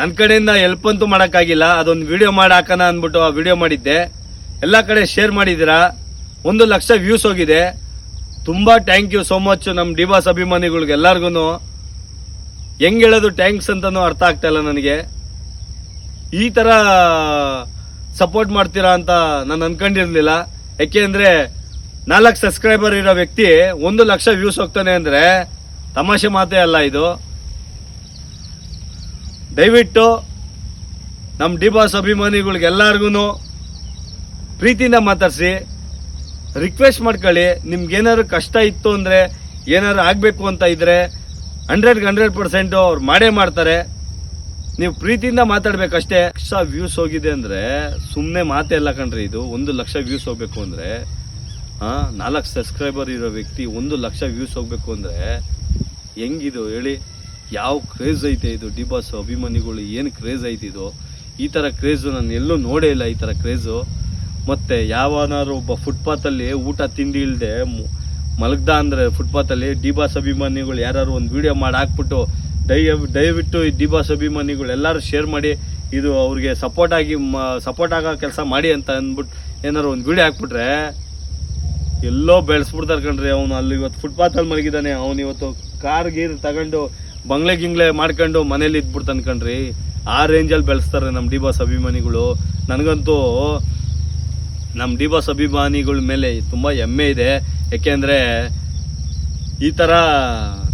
ನನ್ನ ಕಡೆಯಿಂದ ಹೆಲ್ಪ್ ಅಂತೂ ಮಾಡೋಕ್ಕಾಗಿಲ್ಲ. ಅದೊಂದು ವಿಡಿಯೋ ಮಾಡಿ ಹಾಕೋಣ ಅಂದ್ಬಿಟ್ಟು ಆ ವಿಡಿಯೋ ಮಾಡಿದ್ದೆ. ಎಲ್ಲ ಕಡೆ ಶೇರ್ ಮಾಡಿದ್ದೀರಾ. 1 ಲಕ್ಷ ವ್ಯೂಸ್ ಹೋಗಿದೆ. ತುಂಬ ಥ್ಯಾಂಕ್ ಯು ಸೋ ಮಚ್ ನಮ್ಮ ಡಿ ಬಾಸ್ ಅಭಿಮಾನಿಗಳಿಗೆ ಎಲ್ಲರಿಗೂ. ಹೆಂಗೆ ಹೇಳೋದು ಥ್ಯಾಂಕ್ಸ್ ಅಂತನೂ ಅರ್ಥ ಆಗ್ತಾ ಇಲ್ಲ ನನಗೆ. ಈ ಥರ ಸಪೋರ್ಟ್ ಮಾಡ್ತೀರಾ ಅಂತ ನಾನು ಅನ್ಕೊಂಡಿರ್ಲಿಲ್ಲ. ಯಾಕೆ ಅಂದರೆ 4 ಸಬ್ಸ್ಕ್ರೈಬರ್ ಇರೋ ವ್ಯಕ್ತಿ 1 ಲಕ್ಷ ವ್ಯೂಸ್ ಹೋಗ್ತಾನೆ ಅಂದರೆ ತಮಾಷೆ ಮಾತೇ ಅಲ್ಲ ಇದು. ದಯವಿಟ್ಟು ನಮ್ಮ ಡಿ ಬಾಸ್ ಅಭಿಮಾನಿಗಳಿಗೆ ಎಲ್ಲರಿಗೂ ಪ್ರೀತಿಯಿಂದ ಮಾತಾಡಿಸಿ, ರಿಕ್ವೆಸ್ಟ್ ಮಾಡ್ಕೊಳ್ಳಿ. ನಿಮ್ಗೇನಾದ್ರು ಕಷ್ಟ ಇತ್ತು ಅಂದರೆ, ಏನಾದ್ರು ಆಗಬೇಕು ಅಂತ ಇದ್ರೆ 100% ಅವ್ರು ಮಾಡೇ ಮಾಡ್ತಾರೆ. ನೀವು ಪ್ರೀತಿಯಿಂದ ಮಾತಾಡ್ಬೇಕಷ್ಟೇ. 1 ಲಕ್ಷ ವ್ಯೂಸ್ ಹೋಗಿದೆ ಅಂದರೆ ಸುಮ್ಮನೆ ಮಾತೇ ಇಲ್ಲ ಕಣ್ರಿ ಇದು. 1 ಲಕ್ಷ ವ್ಯೂಸ್ ಹೋಗ್ಬೇಕು ಅಂದರೆ 4 ಸಬ್ಸ್ಕ್ರೈಬರ್ ಇರೋ ವ್ಯಕ್ತಿ 1 ಲಕ್ಷ ವ್ಯೂಸ್ ಹೋಗ್ಬೇಕು ಅಂದರೆ ಹೆಂಗಿದು ಹೇಳಿ? ಯಾವ ಕ್ರೇಜ್ ಐತೆ ಇದು? ಡಿ ಬಾಸ್ ಅಭಿಮಾನಿಗಳು ಏನು ಕ್ರೇಜ್ ಐತೆ ಇದು? ಈ ಥರ ಕ್ರೇಜು ನಾನು ಎಲ್ಲೂ ನೋಡೇ ಇಲ್ಲ, ಈ ಥರ ಕ್ರೇಜು. ಮತ್ತು ಯಾವನಾದ್ರು ಒಬ್ಬ ಫುಟ್ಪಾತಲ್ಲಿ ಊಟ ತಿಂಡಿ ಇಲ್ಲದೆ ಮಲಗ್ದ ಅಂದರೆ ಫುಟ್ಪಾತಲ್ಲಿ ಡಿ ಬಾಸ್ ಅಭಿಮಾನಿಗಳು ಯಾರು ಒಂದು ವಿಡಿಯೋ ಮಾಡಿ ಹಾಕ್ಬಿಟ್ಟು ದಯವಿಟ್ಟು ಈ ಡಿ ಬಾಸ್ ಅಭಿಮಾನಿಗಳು ಎಲ್ಲರೂ ಶೇರ್ ಮಾಡಿ, ಇದು ಅವ್ರಿಗೆ ಸಪೋರ್ಟ್ ಆಗೋ ಕೆಲಸ ಮಾಡಿ ಅಂತ ಅಂದ್ಬಿಟ್ಟು ಏನಾರು ಒಂದು ವಿಡಿಯೋ ಹಾಕ್ಬಿಟ್ರೆ ಎಲ್ಲೋ ಬೆಳೆಸ್ಬಿಡ್ತಾರೆ ಕಣ್ರಿ. ಅವನು ಅಲ್ಲಿ ಇವತ್ತು ಫುಟ್ಪಾತಲ್ಲಿ ಮಲಗಿದ್ದಾನೆ, ಅವನು ಇವತ್ತು ಕಾರ್ ಗೀರ್ ತಗೊಂಡು ಬಂಗ್ಲೆ ಗಿಂಗ್ಲೆ ಮಾಡ್ಕೊಂಡು ಮನೇಲಿ ಇದ್ಬಿಡ್ತಾನೆ ಕಣ್ರಿ. ಆ ರೇಂಜಲ್ಲಿ ಬೆಳೆಸ್ತಾರೆ ನಮ್ಮ ಡಿ ಬಾಸ್ ಅಭಿಮಾನಿಗಳು. ನನಗಂತೂ ನಮ್ಮ ಡಿ ಬಾಸ್ ಅಭಿಮಾನಿಗಳ ಮೇಲೆ ತುಂಬ ಹೆಮ್ಮೆ ಇದೆ. ಯಾಕೆಂದರೆ ಈ ಥರ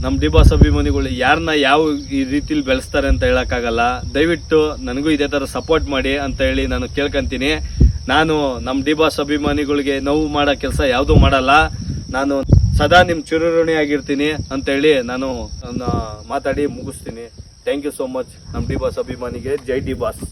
ನಮ್ಮ ಡಿ ಬಾಸ್ ಅಭಿಮಾನಿಗಳು ಯಾರನ್ನ ಯಾವ ಈ ರೀತಿಲಿ ಬೆಳೆಸ್ತಾರೆ ಅಂತ ಹೇಳೋಕ್ಕಾಗಲ್ಲ. ದಯವಿಟ್ಟು ನನಗೂ ಇದೇ ಥರ ಸಪೋರ್ಟ್ ಮಾಡಿ ಅಂತ ಹೇಳಿ ನಾನು ಕೇಳ್ಕೊಂತೀನಿ. ನಾನು ನಮ್ಮ ಡಿ ಬಾಸ್ ಅಭಿಮಾನಿಗಳಿಗೆ ನೋವು ಮಾಡೋ ಕೆಲಸ ಯಾವುದೂ ಮಾಡಲ್ಲ. ನಾನು ಸದಾ ನಿಮ್ಮ ಚಿರಋಣಿ ಆಗಿರ್ತೀನಿ ಅಂತೇಳಿ ನಾನು ಮಾತಾಡಿ ಮುಗಿಸ್ತೀನಿ. ಥ್ಯಾಂಕ್ ಯು ಸೋ ಮಚ್ ನಮ್ಮ ಡಿ ಬಾಸ್ ಅಭಿಮಾನಿಗೆ. ಜೈ ಡಿ ಬಾಸ್.